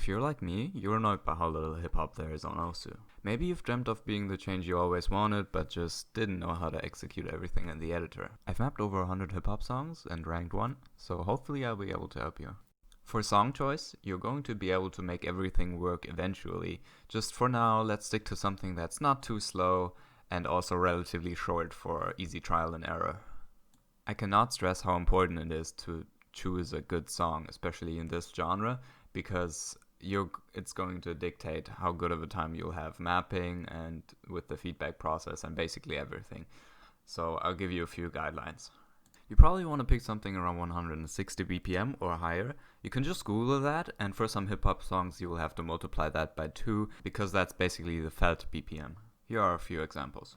If you're like me, you're annoyed by how little hip hop there is on Osu. Maybe you've dreamt of being the change you always wanted, but just didn't know how to execute everything in the editor. I've mapped over 100 hip hop songs and ranked one, so hopefully I'll be able to help you. For song choice, you're going to be able to make everything work eventually. Just for now, let's stick to something that's not too slow and also relatively short for easy trial and error. I cannot stress how important it is to choose a good song, especially in this genre, because it's going to dictate how good of a time you'll have mapping and with the feedback process and basically everything. So I'll give you a few guidelines. You probably want to pick something around 160 BPM or higher. You can just Google that, and for some hip hop songs you will have to multiply that by 2 because that's basically the felt BPM. Here are a few examples.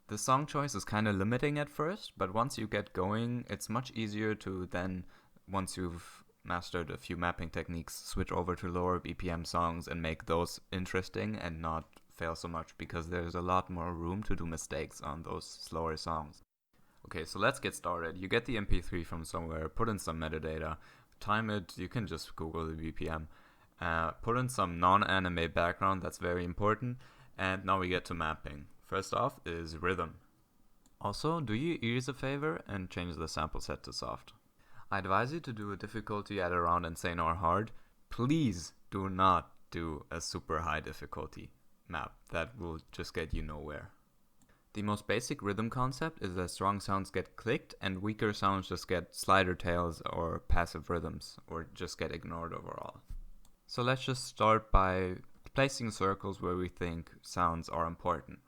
The song choice is kind of limiting at first, but once you get going, it's much easier to then, once you've mastered a few mapping techniques, switch over to lower BPM songs and make those interesting and not fail so much, because there's a lot more room to do mistakes on those slower songs. Okay, so let's get started. You get the MP3 from somewhere, put in some metadata, time it, you can just Google the BPM, put in some non-anime background, that's very important, and now we get to mapping. First off is rhythm. Also, do your ears a favor and change the sample set to soft. I advise you to do a difficulty at around insane or hard. Please do not do a super high difficulty map. That will just get you nowhere. The most basic rhythm concept is that strong sounds get clicked and weaker sounds just get slider tails or passive rhythms, or just get ignored overall. So let's just start by placing circles where we think sounds are important.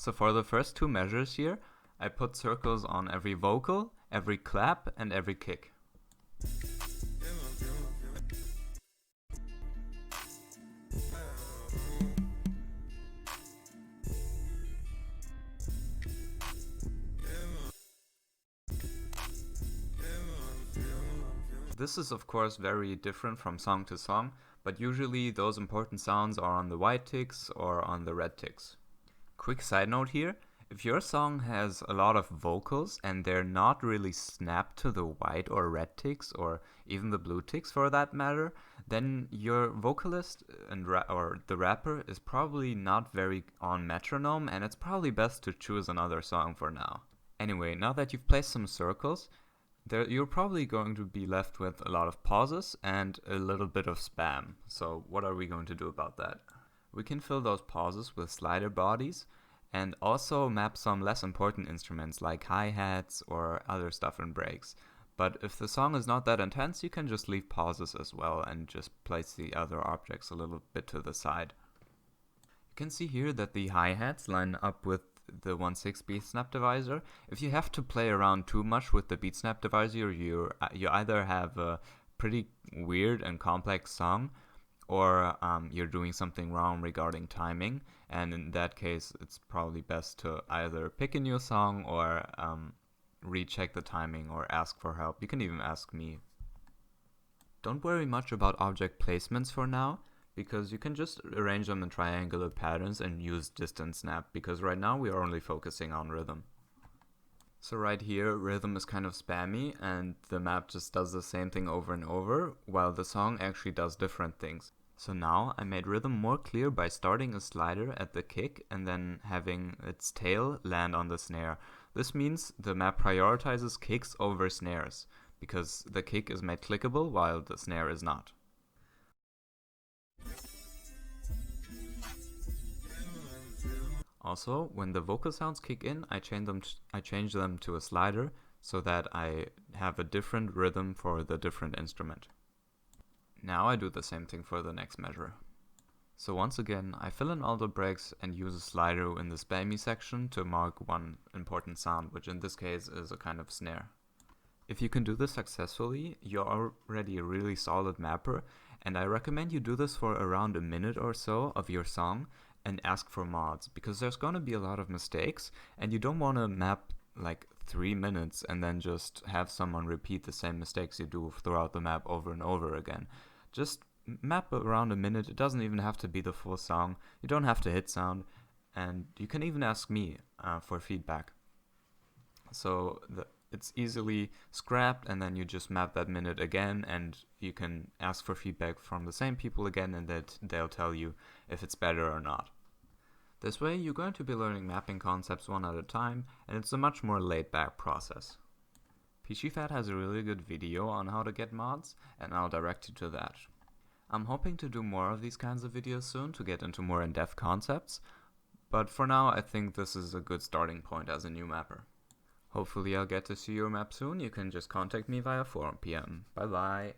So for the first two measures here, I put circles on every vocal, every clap, and every kick. This is of course very different from song to song, but usually those important sounds are on the white ticks or on the red ticks. Quick side note here, if your song has a lot of vocals and they're not really snapped to the white or red ticks or even the blue ticks for that matter, then your vocalist or the rapper is probably not very on metronome, and it's probably best to choose another song for now. Anyway, now that you've placed some circles, you're probably going to be left with a lot of pauses and a little bit of spam. So what are we going to do about that? We can fill those pauses with slider bodies and also map some less important instruments like hi-hats or other stuff in breaks. But if the song is not that intense, you can just leave pauses as well and just place the other objects a little bit to the side. You can see here that the hi-hats line up with the 1/6 beat snap divisor. If you have to play around too much with the beat snap divisor, you either have a pretty weird and complex song, or you're doing something wrong regarding timing, and in that case it's probably best to either pick a new song or recheck the timing or ask for help. You can even ask me. Don't worry much about object placements for now, because you can just arrange them in triangular patterns and use distance snap, because right now we are only focusing on rhythm. So right here, rhythm is kind of spammy and the map just does the same thing over and over, while the song actually does different things. So now I made rhythm more clear by starting a slider at the kick and then having its tail land on the snare. This means the map prioritizes kicks over snares, because the kick is made clickable while the snare is not. Also, when the vocal sounds kick in, I change them to a slider so that I have a different rhythm for the different instrument. Now I do the same thing for the next measure. So once again, I fill in all the breaks and use a slider in the spammy section to mark one important sound, which in this case is a kind of snare. If you can do this successfully, you're already a really solid mapper, and I recommend you do this for around a minute or so of your song and ask for mods, because there's going to be a lot of mistakes and you don't want to map like 3 minutes and then just have someone repeat the same mistakes you do throughout the map over and over again. Just map around a minute. It doesn't even have to be the full song. You don't have to hit sound, and you can even ask me. for feedback. So it's easily scrapped, and then you just map that minute again, and you can ask for feedback from the same people again, and they'll tell you if it's better or not. This way, you're going to be learning mapping concepts one at a time, and it's a much more laid-back process. PGFat has a really good video on how to get mods, and I'll direct you to that. I'm hoping to do more of these kinds of videos soon to get into more in-depth concepts, but for now I think this is a good starting point as a new mapper. Hopefully I'll get to see your map soon. You can just contact me via forum PM. Bye bye.